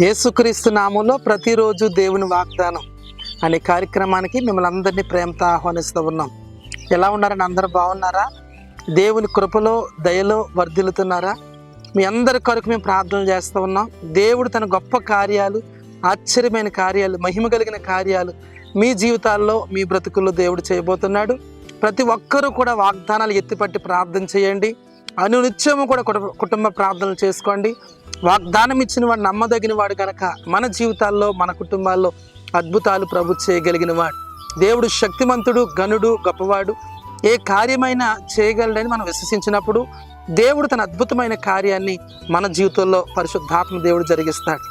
యేసుక్రీస్తు నామంలో ప్రతిరోజు దేవుని వాగ్దానం అనే కార్యక్రమానికి మిమ్మల్ని అందరినీ ప్రేమతో ఆహ్వానిస్తూ ఉన్నాం. ఎలా ఉన్నారని అందరూ బాగున్నారా? దేవుని కృపలో దయలో వర్ధిల్లుతున్నారా? మీ అందరి కొరకు మేము ప్రార్థన చేస్తూ ఉన్నాం. దేవుడు తన గొప్ప కార్యాలు, ఆశ్చర్యమైన కార్యాలు, మహిమ కలిగిన కార్యాలు మీ జీవితాల్లో, మీ బ్రతుకుల్లో దేవుడు చేయబోతున్నాడు. ప్రతి ఒక్కరూ కూడా వాగ్దానాలు ఎత్తిపట్టి ప్రార్థన చేయండి. అనునిత్యము కూడా కుటుంబ ప్రార్థనలు చేసుకోండి. వాగ్దానం ఇచ్చిన వాడు నమ్మదగిన వాడు కనుక మన జీవితాల్లో, మన కుటుంబాల్లో అద్భుతాలు ప్రభు చేయగలిగిన వాడు. దేవుడు శక్తిమంతుడు, ఘనుడు, గొప్పవాడు. ఏ కార్యమైనా చేయగలడని మనం విశ్వసించినప్పుడు దేవుడు తన అద్భుతమైన కార్యాన్ని మన జీవితంలో పరిశుద్ధాత్మ దేవుడు జరిగిస్తాడు.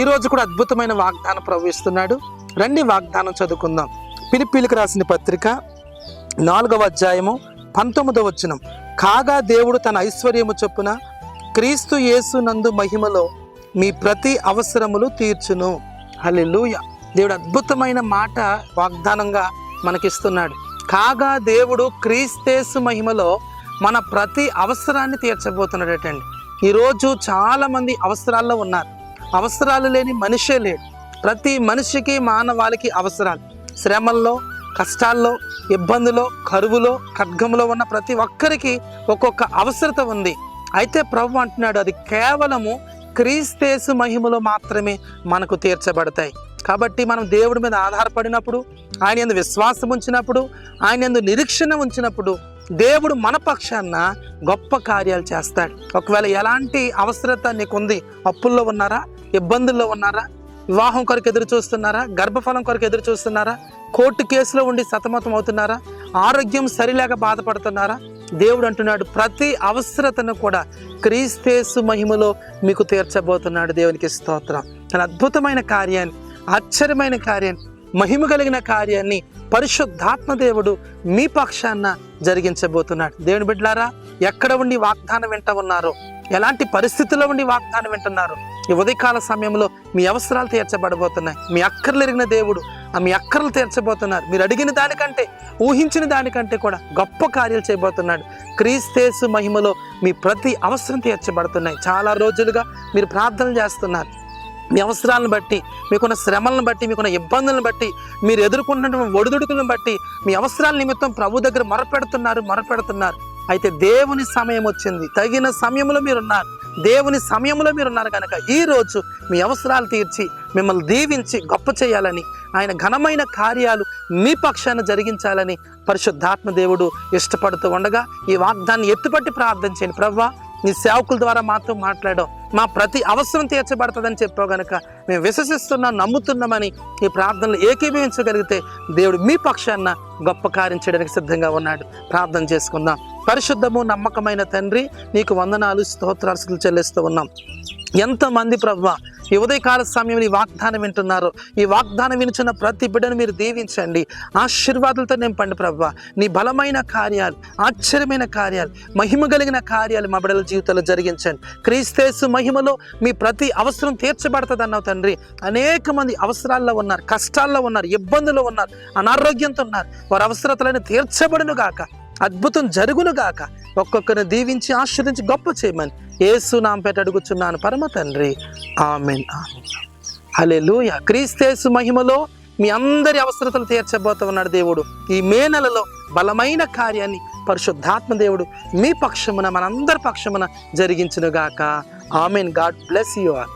ఈరోజు కూడా అద్భుతమైన వాగ్దానం ప్రభు ఇస్తున్నాడు. రండి వాగ్దానం చదువుకుందాం. ఫిలిప్పీయులకు రాసిన పత్రిక 4వ అధ్యాయము 19వ వచనం. కాగా దేవుడు తన ఐశ్వర్యము చొప్పున క్రీస్తు యేసు నందు మహిమలో మీ ప్రతి అవసరములు తీర్చును. హల్లెలూయా. దేవుడు అద్భుతమైన మాట వాగ్దానంగా మనకిస్తున్నాడు. కాగా దేవుడు క్రీస్తేసు మహిమలో మన ప్రతి అవసరాన్ని తీర్చబోతున్నాడటండి. ఈరోజు చాలామంది అవసరాల్లో ఉన్నారు. అవసరాలు లేని మనిషే లేడు. ప్రతి మనిషికి, మానవాళికి అవసరాలు. శ్రమల్లో, కష్టాల్లో, ఇబ్బందులో, కరువులో, ఖడ్గంలో ఉన్న ప్రతి ఒక్కరికి ఒక్కొక్క అవసరత ఉంది. అయితే ప్రభు అంటున్నాడు, అది కేవలము క్రీస్తేసు మహిమలో మాత్రమే మనకు తీర్చబడతాయి. కాబట్టి మనం దేవుడి మీద ఆధారపడినప్పుడు, ఆయన యందు విశ్వాసం ఉంచినప్పుడు, ఆయన యందు నిరీక్షణ ఉంచినప్పుడు దేవుడు మన పక్షాన గొప్ప కార్యాలు చేస్తాడు. ఒకవేళ ఎలాంటి అవసరత నీకుంది, అప్పుల్లో ఉన్నారా, ఇబ్బందుల్లో ఉన్నారా, వివాహం కొరకు ఎదురు చూస్తున్నారా, గర్భఫలం కొరకు ఎదురు చూస్తున్నారా, కోర్టు కేసులో ఉండి సతమతం అవుతున్నారా, ఆరోగ్యం సరిలేక బాధపడుతున్నారా, దేవుడు అంటున్నాడు ప్రతి అవసరతను కూడా క్రీస్తేసు మహిమలో మీకు తీర్చబోతున్నాడు. దేవునికి స్తోత్రం. తన అద్భుతమైన కార్యాన్ని, ఆశ్చర్యమైన కార్యాన్ని, మహిమ కలిగిన కార్యాన్ని పరిశుద్ధాత్మ దేవుడు మీ పక్షాన జరిగించబోతున్నాడు. దేవుని బిడ్డలారా, ఎక్కడ ఉండి వాగ్దానం వింటూ ఉన్నారో, ఎలాంటి పరిస్థితుల్లో ఉండి వాగ్దానం వింటున్నారో, ఈ ఉదయకాల సమయంలో మీ అవసరాలు తీర్చబడబోతున్నాయి. మీ అక్కర్లు ఎరిగిన దేవుడు మీ అక్కర్లు తీర్చబోతున్నారు. మీరు అడిగిన దానికంటే, ఊహించిన దానికంటే కూడా గొప్ప కార్యాలు చేయబోతున్నాడు. క్రీస్తేసు మహిమలో మీ ప్రతి అవసరం తీర్చబడుతున్నాయి. చాలా రోజులుగా మీరు ప్రార్థనలు చేస్తున్నారు. మీ అవసరాలను బట్టి, మీకున్న శ్రమలను బట్టి, మీకున్న ఇబ్బందులను బట్టి, మీరు ఎదుర్కొంటున్న ఒడిదుడుకులను బట్టి మీ అవసరాల నిమిత్తం ప్రభు దగ్గర మొరపెడుతున్నారు. అయితే దేవుని సమయం వచ్చింది. తగిన సమయంలో మీరున్నారు. దేవుని సమయంలో మీరున్నారు కనుక ఈరోజు మీ అవసరాలు తీర్చి మిమ్మల్ని దీవించి గొప్ప చేయాలని, ఆయన ఘనమైన కార్యాలు మీ పక్షాన జరిగించాలని పరిశుద్ధాత్మ దేవుడు ఇష్టపడుతూ ఉండగా ఈ వాగ్దాన్ని ఎత్తుపట్టి ప్రార్థన చేయండి. ప్రభువా, నీ సేవకుల ద్వారా మాతో మాట్లాడడం, మా ప్రతి అవసరం తీర్చబడుతుందని చెప్పావు కనుక మేము విశ్వసిస్తున్నాం, నమ్ముతున్నామని ఈ ప్రార్థనలు ఏకీభవించగలిగితే దేవుడు మీ పక్షాన గొప్ప కార్యం చేయడానికి సిద్ధంగా ఉన్నాడు. ప్రార్థన చేసుకుందాం. పరిశుద్ధము నమ్మకమైన తండ్రి, నీకు వందనాలు, స్తోత్రాలు చెల్లిస్తూ ఉన్నాం. ఎంతమంది ప్రభువా ఈ ఉదయకాల సమయంలో ఈ వాగ్దానం వింటున్నారు. ఈ వాగ్దానం వినుచున్న ప్రతి బిడ్డను మీరు దీవించండి, ఆశీర్వాదాలతో నింపండి ప్రభువా. నీ బలమైన కార్యాలు, ఆశ్చర్యమైన కార్యాలు, మహిమ కలిగిన కార్యాలు మా బిడ్డల జీవితంలో జరిగించండి. క్రీస్తేసు మహిమలో మీ ప్రతి అవసరం తీర్చబడుతుంది అన్నావు తండ్రి. అనేక మంది అవసరాల్లో ఉన్నారు, కష్టాల్లో ఉన్నారు, ఇబ్బందుల్లో ఉన్నారు, అనారోగ్యంతో ఉన్నారు. వారి అవసరతలను తీర్చబడును గాక, అద్భుతం జరుగును గాక. ఒక్కొక్కరిని దీవించి ఆశీర్వదించి గొప్ప చేయమని యేసు నామముపేట అడుగుచున్నాను పరమ తండ్రి, ఆమేన్. హల్లెలూయా. క్రీస్తేసు మహిమలో మీ అందరి అవసరతలు తీర్చబోతూ ఉన్నాడు దేవుడు. ఈ మే నెలలో బలమైన కార్యాన్ని పరిశుద్ధాత్మ దేవుడు మీ పక్షమున, మనందరి పక్షమున జరిగించును గాక. Amen. God bless you all.